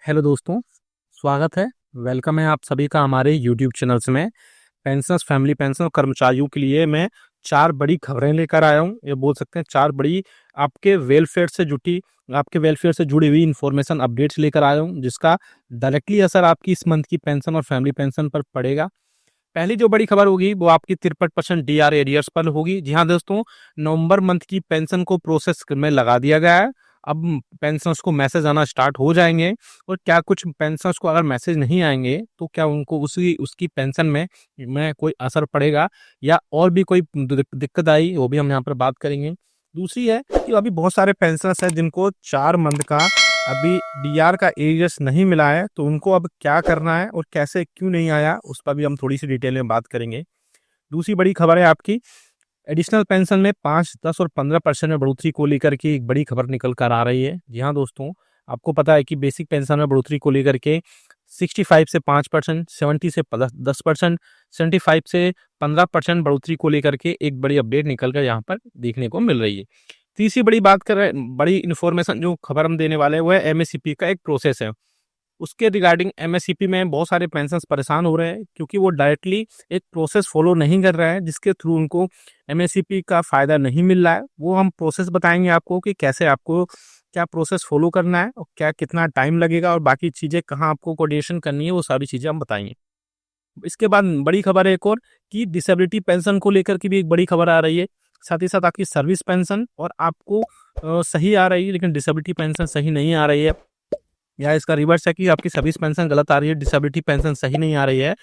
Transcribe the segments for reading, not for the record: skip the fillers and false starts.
Hello दोस्तों, स्वागत है। वेलकम है आप सभी का हमारे यूट्यूब चैनल्स में। पेंशनर्स, फैमिली पेंशन और कर्मचारियों के लिए मैं 4 बड़ी खबरें लेकर आया हूँ। ये बोल सकते हैं 4 बड़ी आपके वेलफेयर से जुड़ी हुई इन्फॉर्मेशन अपडेट्स लेकर आया हूँ, जिसका डायरेक्टली असर आपकी इस मंथ की पेंशन और फैमिली पेंशन पर पड़ेगा। पहली जो बड़ी खबर होगी वो आपकी 63% डीआर एरियर्स पर होगी। जी हाँ दोस्तों, नवंबर मंथ की पेंशन को प्रोसेस में लगा दिया गया है। अब पेंशनर्स को मैसेज आना स्टार्ट हो जाएंगे। और क्या कुछ पेंशनर्स को अगर मैसेज नहीं आएंगे तो क्या उनको उसकी पेंशन में कोई असर पड़ेगा या और भी कोई दिक्कत आई, वो भी हम यहाँ पर बात करेंगे। दूसरी है कि अभी बहुत सारे पेंशनर्स हैं जिनको 4 मंथ का अभी डीआर का एरियर्स नहीं मिला है, तो उनको अब क्या करना है और कैसे क्यों नहीं आया, उस पर भी हम थोड़ी सी डिटेल में बात करेंगे। दूसरी बड़ी खबर है आपकी एडिशनल पेंशन में 5, 10 और 15% में बढ़ोतरी को लेकर के एक बड़ी खबर निकल कर आ रही है। जी हाँ दोस्तों, आपको पता है कि बेसिक पेंशन में बढ़ोतरी को लेकर के 65 से 5%, 70 से 10%, 75 से 15% बढ़ोतरी को लेकर के एक बड़ी अपडेट निकल कर यहाँ पर देखने को मिल रही है। तीसरी बड़ी इन्फॉर्मेशन जो खबर हम देने वाले हैं वो है एमएससीपी का एक प्रोसेस है। उसके रिगार्डिंग एमएससीपी में बहुत सारे पेंशनर्स परेशान हो रहे हैं क्योंकि वो डायरेक्टली एक प्रोसेस फॉलो नहीं कर रहे हैं, जिसके थ्रू उनको एमएससीपी का फ़ायदा नहीं मिल रहा है। वो हम प्रोसेस बताएंगे आपको कि कैसे आपको क्या प्रोसेस फॉलो करना है और क्या कितना टाइम लगेगा और बाकी चीज़ें कहाँ आपको कोऑर्डिनेशन करनी है, वो सारी चीज़ें हम बताएंगे। इसके बाद बड़ी खबर है एक और कि डिसेबिलिटी पेंशन को लेकर की भी एक बड़ी खबर आ रही है। साथ ही साथ आपकी सर्विस पेंशन और आपको सही आ रही है लेकिन डिसेबिलिटी पेंशन सही नहीं आ रही है, या इसका रिवर्स है कि आपकी सर्विस पेंशन गलत आ रही है, डिसेबिलिटी पेंशन सही नहीं आ रही है।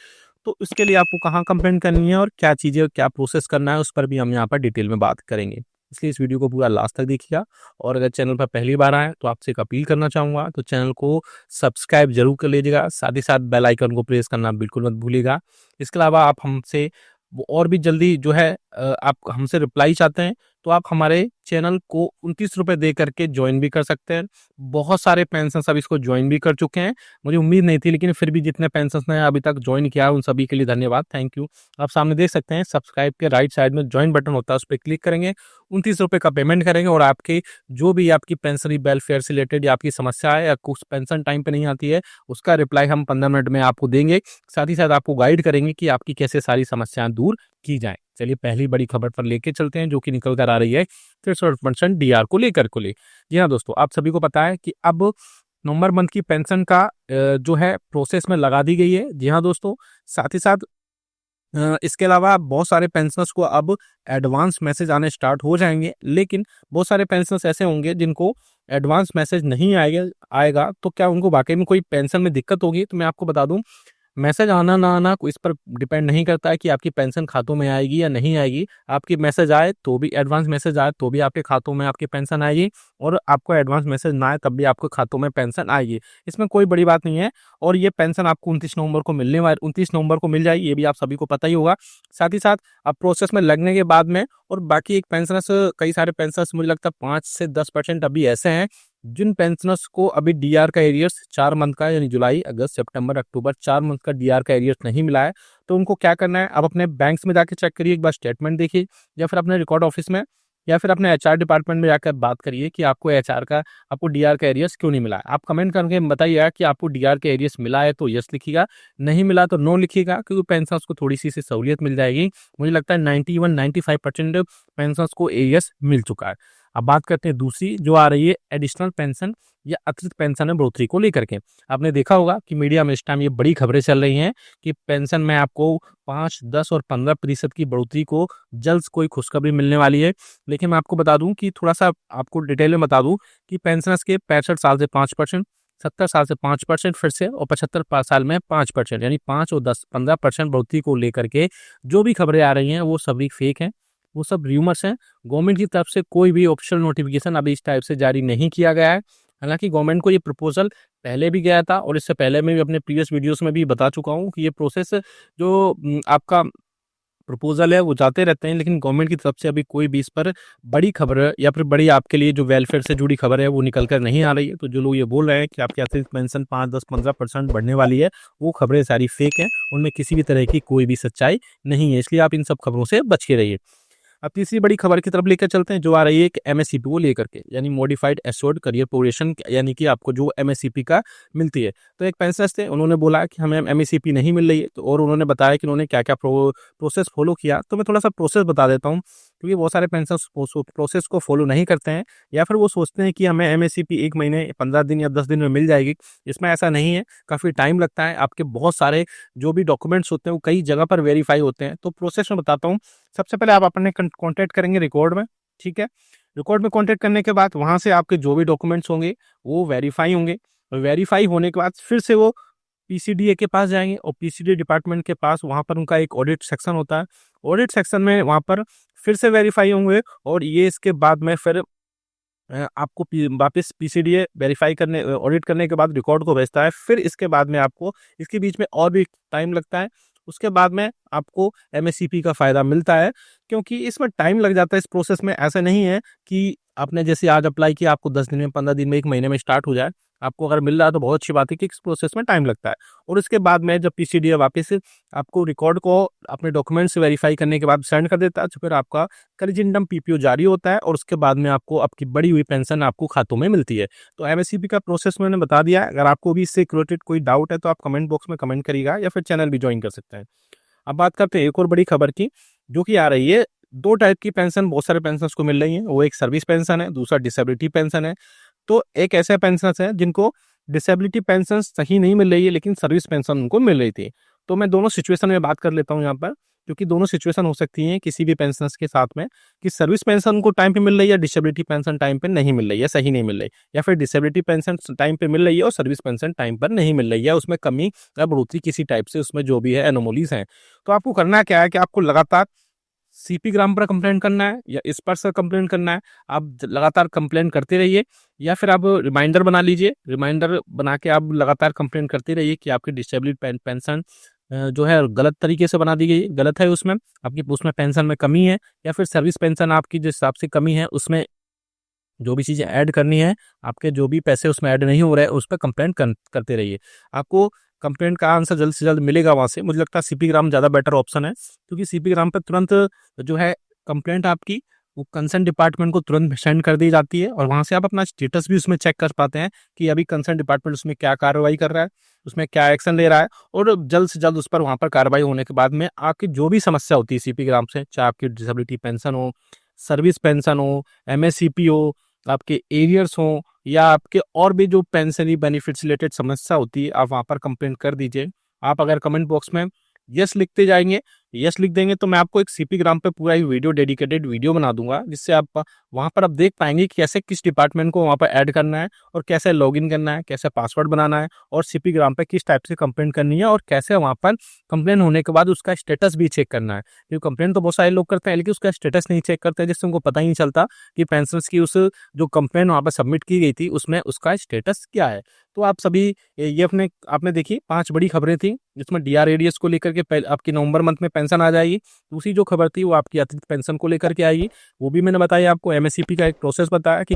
तो इसके लिए आपको कहाँ कंप्लेंट करनी है और क्या चीज़ें क्या प्रोसेस करना है, उस पर भी हम यहाँ पर डिटेल में बात करेंगे। इसलिए इस वीडियो को पूरा लास्ट तक देखिएगा। और अगर चैनल पर पहली बार आए तो आपसे एक अपील करना चाहूँगा, तो चैनल को सब्सक्राइब जरूर कर लीजिएगा। साथ ही साथ बेल आइकन को प्रेस करना बिल्कुल मत भूलिएगा। इसके अलावा आप हमसे वो और भी जल्दी जो है आप हमसे रिप्लाई चाहते हैं तो आप हमारे चैनल को 29 रुपये दे करके ज्वाइन भी कर सकते हैं। बहुत सारे पेंशन अब इसको ज्वाइन भी कर चुके हैं। मुझे उम्मीद नहीं थी, लेकिन फिर भी जितने पेंशन ने अभी तक ज्वाइन किया उन सभी के लिए धन्यवाद, थैंक यू। आप सामने देख सकते हैं सब्सक्राइब के राइट साइड में ज्वाइन बटन होता है, उस पर क्लिक करेंगे, 29 रुपये का पेमेंट करेंगे और आपके जो भी आपकी पेंशन वेलफेयर से रिलेटेड या आपकी समस्या है या कुछ पेंशन टाइम पे नहीं आती है, उसका रिप्लाई हम 15 मिनट में आपको देंगे। साथ ही साथ आपको गाइड करेंगे कि आपकी कैसे सारी समस्याएं दूर की जाएं। चलिए पहली बड़ी खबर पर लेके चलते हैं जो कि निकल कर आ रही है 63% डीआर को लेकर को ले। जी हाँ दोस्तों, आप सभी को पता है कि अब नवंबर मंथ की पेंशन का जो है प्रोसेस में लगा दी गई है। जी हाँ दोस्तों, साथ ही साथ इसके अलावा बहुत सारे पेंशनर्स को अब एडवांस मैसेज आने स्टार्ट हो जाएंगे, लेकिन बहुत सारे पेंशनर्स ऐसे होंगे जिनको एडवांस मैसेज नहीं आएगा तो क्या उनको वाकई में कोई पेंशन में दिक्कत होगी? तो मैं आपको बता दूं, मैसेज आना ना आना इस पर डिपेंड नहीं करता है कि आपकी पेंशन खातों में आएगी या नहीं आएगी। आपकी मैसेज आए तो भी, एडवांस मैसेज आए तो भी आपके खातों में आपकी पेंशन आएगी, और आपको एडवांस मैसेज ना आए तब भी आपके खातों में पेंशन आएगी। इसमें कोई बड़ी बात नहीं है। और ये पेंशन आपको 29 नवंबर को 29 नवंबर को मिल जाएगी, ये भी आप सभी को पता ही होगा। साथ ही साथ अब प्रोसेस में लगने के बाद में और बाकी एक पेंशनर्स, कई सारे पेंशनर्स मुझे लगता है 5 से 10% अभी ऐसे हैं जिन पेंशनर्स को अभी डीआर का एरियर्स 4 मंथ का, यानी जुलाई, अगस्त, सितंबर, अक्टूबर 4 मंथ का डीआर का एरियर्स नहीं मिला है। तो उनको क्या करना है, अब अपने बैंक्स में जाके चेक करिए, एक बार स्टेटमेंट देखिए, या फिर अपने रिकॉर्ड ऑफिस में या फिर अपने एचआर डिपार्टमेंट में जाकर बात करिए कि आपको डीआर का एरियर्स क्यों नहीं मिला है। आप कमेंट करके बताइएगा कि आपको डीआर का एरियर्स मिला है तो यस लिखिएगा, नहीं मिला तो नो लिखिएगा, क्योंकि पेंशनर्स को थोड़ी सी सहूलियत मिल जाएगी। मुझे लगता है 91-95% पेंशनर्स को एरियर्स मिल चुका है। अब बात करते हैं दूसरी जो आ रही है एडिशनल पेंशन या अतिरिक्त पेंशन में बढ़ोतरी को लेकर के। आपने देखा होगा कि मीडिया में इस टाइम ये बड़ी खबरें चल रही हैं कि पेंशन में आपको 5, 10 और 15% की बढ़ोतरी को जल्द कोई खुशखबरी मिलने वाली है। लेकिन मैं आपको बता दूं कि थोड़ा सा आपको डिटेल में बता दूं कि पेंशनर्स के 65 साल से 5%, 70 साल से 5% फिर से, और 75 साल में 5%, यानी 5 और 10, 15% बढ़ोतरी को लेकर के जो भी खबरें आ रही हैं वो सभी फेक हैं, वो सब र्यूमर्स हैं। गवर्नमेंट की तरफ से कोई भी ऑफिशियल नोटिफिकेशन अभी इस टाइप से जारी नहीं किया गया है। हालांकि गवर्नमेंट को ये प्रपोजल पहले भी गया था और इससे पहले मैं भी अपने प्रीवियस वीडियोस में भी बता चुका हूँ कि ये प्रोसेस जो आपका प्रपोजल है वो जाते रहते हैं, लेकिन गवर्नमेंट की तरफ से अभी कोई भी इस पर बड़ी खबर या फिर बड़ी आपके लिए जो वेलफेयर से जुड़ी खबर है वो निकल कर नहीं आ रही है। तो जो लोग ये बोल रहे हैं कि आपकी अतिरिक्त पेंशन 5, 10, 15% बढ़ने वाली है, वो खबरें सारी फेक हैं, उनमें किसी भी तरह की कोई भी सच्चाई नहीं है। इसलिए आप इन सब खबरों से बच के रहिए। अब तीसरी बड़ी खबर की तरफ लेकर चलते हैं, जो आ रही है एक एमएससीपी को लेकर के, यानी मॉडिफाइड एश्योर्ड करियर प्रोग्रेशन, यानी कि आपको जो एमएससीपी का मिलती है। तो एक पेंशनर्स थे, उन्होंने बोला कि हमें एमएससीपी नहीं मिल रही है, तो और उन्होंने बताया कि उन्होंने क्या क्या प्रोसेस फॉलो किया। तो मैं थोड़ा सा प्रोसेस बता देता हूँ, क्योंकि बहुत सारे पेंशनर्स प्रोसेस को फॉलो नहीं करते हैं, या फिर वो सोचते हैं कि हमें एमएससीपी 1 महीने, 15 दिन या 10 दिन में मिल जाएगी। इसमें ऐसा नहीं है, काफ़ी टाइम लगता है। आपके बहुत सारे जो भी डॉक्यूमेंट्स होते हैं वो कई जगह पर वेरीफाई होते हैं। तो प्रोसेस में बताता हूँ। सबसे पहले आप अपने कॉन्टैक्ट करेंगे रिकॉर्ड में, ठीक है। रिकॉर्ड में कॉन्टैक्ट करने के बाद वहाँ से आपके जो भी डॉक्यूमेंट्स होंगे वो वेरीफाई होंगे। वेरीफाई होने के बाद फिर से वो पीसीडीए के पास जाएंगे, और पीसीडीए डिपार्टमेंट के पास वहाँ पर उनका एक ऑडिट सेक्शन होता है। ऑडिट सेक्शन में वहाँ पर फिर से वेरीफाई होंगे, और ये इसके बाद में फिर आपको वापस पीसीडीए वेरीफाई करने, ऑडिट करने के बाद रिकॉर्ड को भेजता है। फिर इसके बाद में आपको, इसके बीच में और भी टाइम लगता है। उसके बाद में आपको एमएससीपी का फ़ायदा मिलता है, क्योंकि इसमें टाइम लग जाता है इस प्रोसेस में। ऐसा नहीं है कि आपने जैसे आज अप्लाई किया, आपको 10 दिन में, 15 दिन में, 1 महीने में स्टार्ट हो जाए। आपको अगर मिल रहा है तो बहुत अच्छी बात है कि इस प्रोसेस में टाइम लगता है। और इसके बाद में जब पीसीडीए वापस आपको रिकॉर्ड को अपने डॉक्यूमेंट से वेरीफाई करने के बाद सेंड कर देता है, तो फिर आपका करिजेंडम पीपीओ जारी होता है, और उसके बाद में आपको आपकी बढ़ी हुई पेंशन आपको खातों में मिलती है। तो एमएससीपी का प्रोसेस मैंने बता दिया है। अगर आपको भी इससे रिलेटेड कोई डाउट है तो आप कमेंट बॉक्स में कमेंट करिएगा, या फिर चैनल भी ज्वाइन कर सकते हैं। अब बात करते हैं एक और बड़ी खबर की, जो कि आ रही है। 2 टाइप की पेंशन बहुत सारे पेंशनर्स को मिल रही है। वो एक सर्विस पेंशन है, दूसरा डिसेबिलिटी पेंशन है। तो एक ऐसे पेंशनर्स हैं जिनको डिसेबिलिटी पेंशन सही नहीं मिल रही है, लेकिन सर्विस पेंशन उनको मिल रही थी। तो मैं दोनों सिचुएशन में बात कर लेता हूँ यहाँ पर, क्योंकि दोनों सिचुएशन हो सकती हैं किसी भी पेंशनर्स के साथ में, कि सर्विस पेंशन उनको टाइम पे मिल रही है, डिसेबिलिटी पेंशन टाइम पे नहीं मिल रही है, सही नहीं मिल रही, या फिर डिसेबिलिटी पेंशन टाइम पे मिल रही है और सर्विस पेंशन टाइम पर नहीं मिल रही है, उसमें कमी या बढ़ोतरी किसी टाइप से उसमें जो भी है एनोमलीज हैं। तो आपको करना क्या है कि आपको लगातार सीपी ग्राम पर कंप्लेंट करना है, या इस पर से कंप्लेंट करना है। आप लगातार कंप्लेंट करते रहिए, या फिर आप रिमाइंडर बना लीजिए। रिमाइंडर बना के आप लगातार कंप्लेंट करते रहिए कि आपकी डिसेबिलिटी पेंशन जो है गलत तरीके से बना दी गई, गलत है, उसमें आपकी उसमें पेंशन में कमी है, या फिर सर्विस पेंशन आपकी जिस हिसाब से कमी है उसमें जो भी चीज़ें ऐड करनी है, आपके जो भी पैसे उसमें ऐड नहीं हो रहे हैं, उस पर कंप्लेंट करते रहिए। आपको कंप्लेंट का आंसर जल्द से जल्द मिलेगा वहाँ से। मुझे लगता है सीपी ग्राम ज़्यादा बेटर ऑप्शन है, क्योंकि सीपी ग्राम पर तुरंत जो है कंप्लेंट आपकी वो कंसर्न डिपार्टमेंट को तुरंत सेंड कर दी जाती है, और वहाँ से आप अपना स्टेटस भी उसमें चेक कर पाते हैं कि अभी कंसर्न डिपार्टमेंट उसमें क्या कार्रवाई कर रहा है, उसमें क्या एक्शन ले रहा है। और जल्द से जल्द उस पर वहाँ पर कार्रवाई होने के बाद में आपकी जो भी समस्या होती है सीपी ग्राम से, चाहे आपकी डिसेबिलिटी पेंशन हो, सर्विस पेंशन हो, एमएससीपी हो, आपके एरियर्स हों, या आपके और भी जो पेंशनरी बेनिफिट्स रिलेटेड समस्या होती है, आप वहाँ पर कंप्लेंट कर दीजिए। आप अगर कमेंट बॉक्स में यस लिखते जाएंगे, यस लिख देंगे, तो मैं आपको एक सीपी ग्राम पे पूरा ही वीडियो, डेडिकेटेड वीडियो बना दूंगा, जिससे आप वहाँ पर आप देख पाएंगे कि कैसे किस डिपार्टमेंट को वहाँ पर ऐड करना है, और कैसे लॉगिन करना है, कैसे पासवर्ड बनाना है, और सीपी ग्राम पे किस टाइप से कंप्लेंट करनी है, और कैसे वहाँ पर कंप्लेंट होने के बाद उसका स्टेटस भी चेक करना है। क्योंकि कंप्लेंट तो बहुत सारे लोग करते हैं, लेकिन उसका स्टेटस नहीं चेक करते, जिससे उनको पता ही नहीं चलता कि पेंशनर्स की उस जो कंप्लेंट वहाँ पर सबमिट की गई थी उसमें उसका स्टेटस क्या है। तो आप सभी ये अपने आपने देखी 5 बड़ी खबरें थी, जिसमें डीआर एरियर्स को लेकर के आपकी नवंबर मंथ में पेंशन आ जाएगी। दूसरी जो खबर थी वो आपकी अतिरिक्त पेंशन को लेकर के आएगी, वो भी मैंने बताया आपको। एमएससीपी का एक प्रोसेस बताया कि